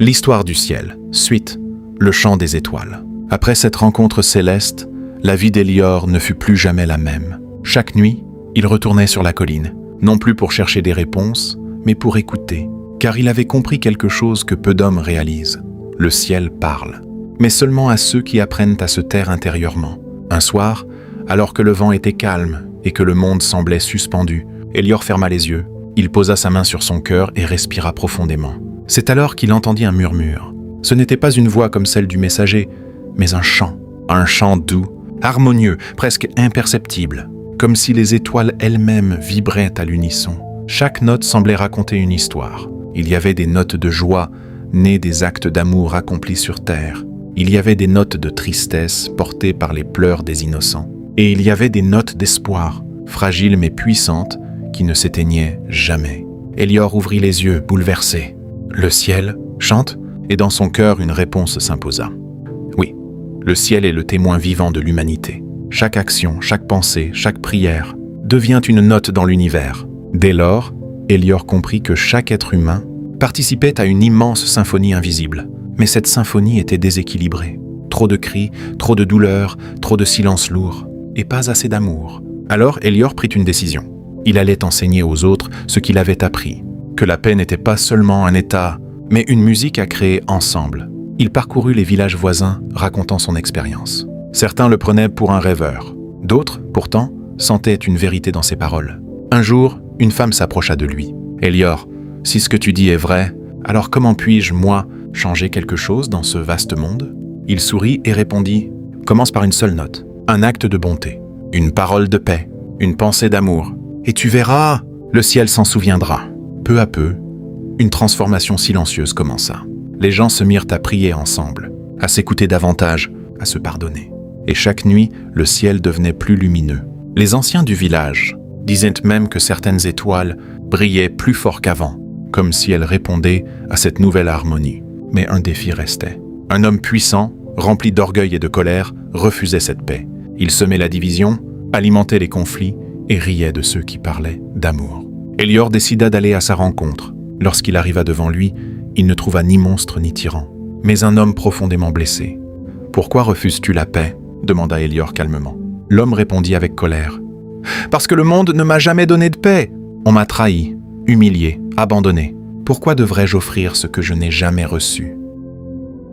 L'histoire du ciel. Suite. Le chant des étoiles. Après cette rencontre céleste, la vie d'Elior ne fut plus jamais la même. Chaque nuit, il retournait sur la colline, non plus pour chercher des réponses, mais pour écouter, car il avait compris quelque chose que peu d'hommes réalisent. Le ciel parle, mais seulement à ceux qui apprennent à se taire intérieurement. Un soir, alors que le vent était calme et que le monde semblait suspendu, Elior ferma les yeux, il posa sa main sur son cœur et respira profondément. C'est alors qu'il entendit un murmure. Ce n'était pas une voix comme celle du messager, mais un chant doux, harmonieux, presque imperceptible, comme si les étoiles elles-mêmes vibraient à l'unisson. Chaque note semblait raconter une histoire. Il y avait des notes de joie, nées des actes d'amour accomplis sur terre. Il y avait des notes de tristesse, portées par les pleurs des innocents. Et il y avait des notes d'espoir, fragiles mais puissantes, qui ne s'éteignaient jamais. Elior ouvrit les yeux, bouleversé. Le ciel chante, et dans son cœur une réponse s'imposa. Oui, le ciel est le témoin vivant de l'humanité. Chaque action, chaque pensée, chaque prière devient une note dans l'univers. Dès lors, Elior comprit que chaque être humain participait à une immense symphonie invisible. Mais cette symphonie était déséquilibrée. Trop de cris, trop de douleurs, trop de silence lourd, et pas assez d'amour. Alors Elior prit une décision. Il allait enseigner aux autres ce qu'il avait appris, que la paix n'était pas seulement un état, mais une musique à créer ensemble. Il parcourut les villages voisins, racontant son expérience. Certains le prenaient pour un rêveur. D'autres, pourtant, sentaient une vérité dans ses paroles. Un jour, une femme s'approcha de lui. « Elior, si ce que tu dis est vrai, alors comment puis-je, moi, changer quelque chose dans ce vaste monde ?» Il sourit et répondit « Commence par une seule note, un acte de bonté, une parole de paix, une pensée d'amour, et tu verras, le ciel s'en souviendra. » Peu à peu, une transformation silencieuse commença. Les gens se mirent à prier ensemble, à s'écouter davantage, à se pardonner. Et chaque nuit, le ciel devenait plus lumineux. Les anciens du village disaient même que certaines étoiles brillaient plus fort qu'avant, comme si elles répondaient à cette nouvelle harmonie. Mais un défi restait. Un homme puissant, rempli d'orgueil et de colère, refusait cette paix. Il semait la division, alimentait les conflits et riait de ceux qui parlaient d'amour. Elior décida d'aller à sa rencontre. Lorsqu'il arriva devant lui, il ne trouva ni monstre ni tyran, mais un homme profondément blessé. « Pourquoi refuses-tu la paix ?» demanda Elior calmement. L'homme répondit avec colère. « Parce que le monde ne m'a jamais donné de paix. On m'a trahi, humilié, abandonné. Pourquoi devrais-je offrir ce que je n'ai jamais reçu ?»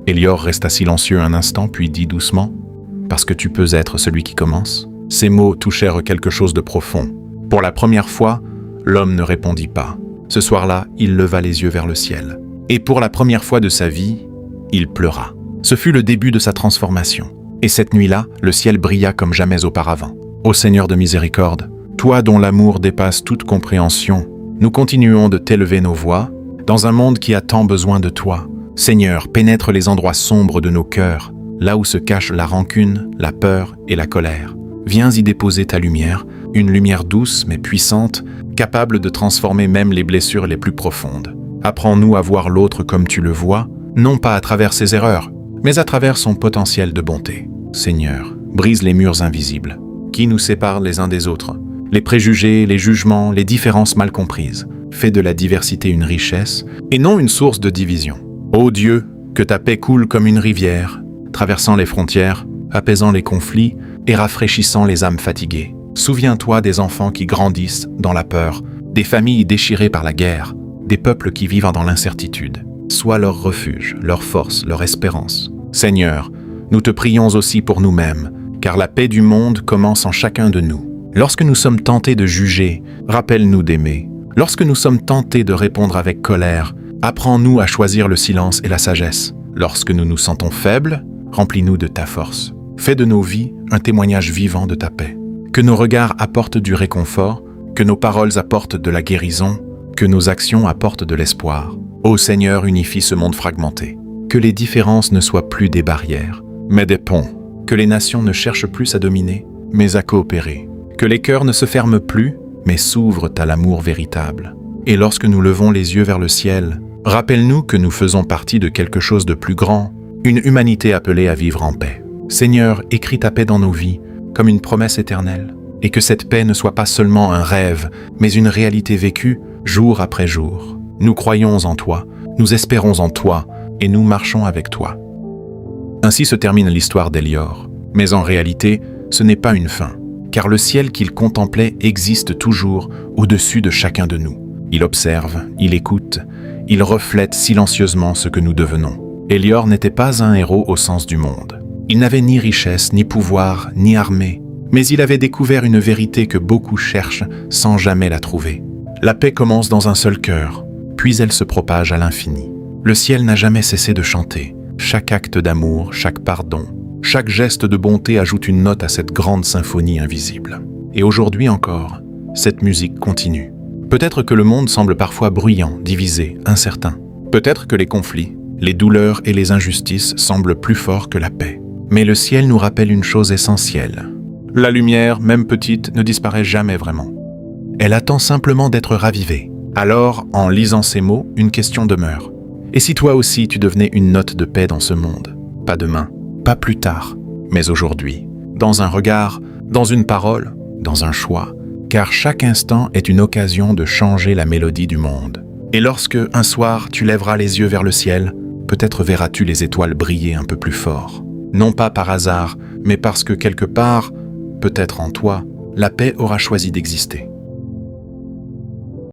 Elior resta silencieux un instant, puis dit doucement « Parce que tu peux être celui qui commence ?» Ces mots touchèrent quelque chose de profond. Pour la première fois, l'homme ne répondit pas. Ce soir-là, il leva les yeux vers le ciel. Et pour la première fois de sa vie, il pleura. Ce fut le début de sa transformation. Et cette nuit-là, le ciel brilla comme jamais auparavant. Ô Seigneur de miséricorde, toi dont l'amour dépasse toute compréhension, nous continuons de t'élever nos voix, dans un monde qui a tant besoin de toi. Seigneur, pénètre les endroits sombres de nos cœurs, là où se cachent la rancune, la peur et la colère. Viens y déposer ta lumière, une lumière douce mais puissante, capable de transformer même les blessures les plus profondes. Apprends-nous à voir l'autre comme tu le vois, non pas à travers ses erreurs, mais à travers son potentiel de bonté. Seigneur, brise les murs invisibles, qui nous séparent les uns des autres, les préjugés, les jugements, les différences mal comprises. Fais de la diversité une richesse, et non une source de division. Ô Dieu, que ta paix coule comme une rivière, traversant les frontières, apaisant les conflits et rafraîchissant les âmes fatiguées. Souviens-toi des enfants qui grandissent dans la peur, des familles déchirées par la guerre, des peuples qui vivent dans l'incertitude. Sois leur refuge, leur force, leur espérance. Seigneur, nous te prions aussi pour nous-mêmes, car la paix du monde commence en chacun de nous. Lorsque nous sommes tentés de juger, rappelle-nous d'aimer. Lorsque nous sommes tentés de répondre avec colère, apprends-nous à choisir le silence et la sagesse. Lorsque nous nous sentons faibles, remplis-nous de ta force. Fais de nos vies un témoignage vivant de ta paix. Que nos regards apportent du réconfort, que nos paroles apportent de la guérison, que nos actions apportent de l'espoir. Ô Seigneur, unifie ce monde fragmenté. Que les différences ne soient plus des barrières, mais des ponts. Que les nations ne cherchent plus à dominer, mais à coopérer. Que les cœurs ne se ferment plus, mais s'ouvrent à l'amour véritable. Et lorsque nous levons les yeux vers le ciel, rappelle-nous que nous faisons partie de quelque chose de plus grand, une humanité appelée à vivre en paix. Seigneur, écris ta paix dans nos vies, comme une promesse éternelle, et que cette paix ne soit pas seulement un rêve, mais une réalité vécue jour après jour. Nous croyons en toi, nous espérons en toi, et nous marchons avec toi. » Ainsi se termine l'histoire d'Hélior. Mais en réalité, ce n'est pas une fin, car le ciel qu'il contemplait existe toujours au-dessus de chacun de nous. Il observe, il écoute, il reflète silencieusement ce que nous devenons. Hélior n'était pas un héros au sens du monde. Il n'avait ni richesse, ni pouvoir, ni armée, mais il avait découvert une vérité que beaucoup cherchent sans jamais la trouver. La paix commence dans un seul cœur, puis elle se propage à l'infini. Le ciel n'a jamais cessé de chanter. Chaque acte d'amour, chaque pardon, chaque geste de bonté ajoute une note à cette grande symphonie invisible. Et aujourd'hui encore, cette musique continue. Peut-être que le monde semble parfois bruyant, divisé, incertain. Peut-être que les conflits, les douleurs et les injustices semblent plus forts que la paix. Mais le ciel nous rappelle une chose essentielle. La lumière, même petite, ne disparaît jamais vraiment. Elle attend simplement d'être ravivée. Alors, en lisant ces mots, une question demeure. Et si toi aussi tu devenais une note de paix dans ce monde? Pas demain, pas plus tard, mais aujourd'hui. Dans un regard, dans une parole, dans un choix. Car chaque instant est une occasion de changer la mélodie du monde. Et lorsque, un soir, tu lèveras les yeux vers le ciel, peut-être verras-tu les étoiles briller un peu plus fort. Non pas par hasard, mais parce que quelque part, peut-être en toi, la paix aura choisi d'exister.